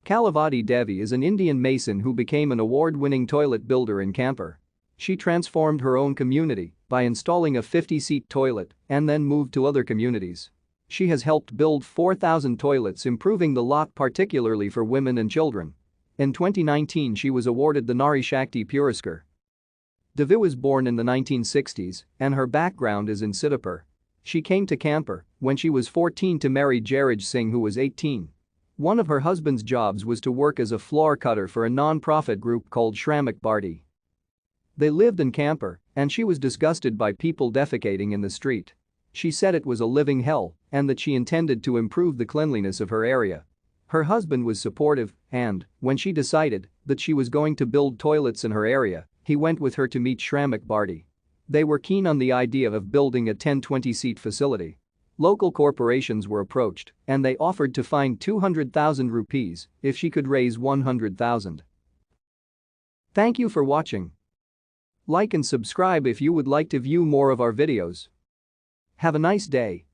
Kalavati Devi is an Indian mason who became an award-winning toilet builder in Kanpur. She transformed her own community by installing a 50-seat toilet and then moved to other communities. She has helped build 4,000 toilets, improving the lot particularly for women and children. In 2019 she was awarded the Nari Shakti Puraskar. Devi was born in the 1960s and her background is in Siddipur. She came to Kanpur when she was 14 to marry Jairaj Singh, who was 18. One of her husband's jobs was to work as a floor cutter for a non-profit group called Shramik Bharti. They lived in Kanpur and she was disgusted by people defecating in the street. She said it was a living hell and that she intended to improve the cleanliness of her area. Her husband was supportive and, when she decided that she was going to build toilets in her area, he went with her to meet Shramik Bharti. They were keen on the idea of building a 10-20-seat facility. Local corporations were approached and they offered to fine 200,000 rupees if she could raise 100,000. Thank you for watching. Like and subscribe if you would like to view more of our videos. Have a nice day.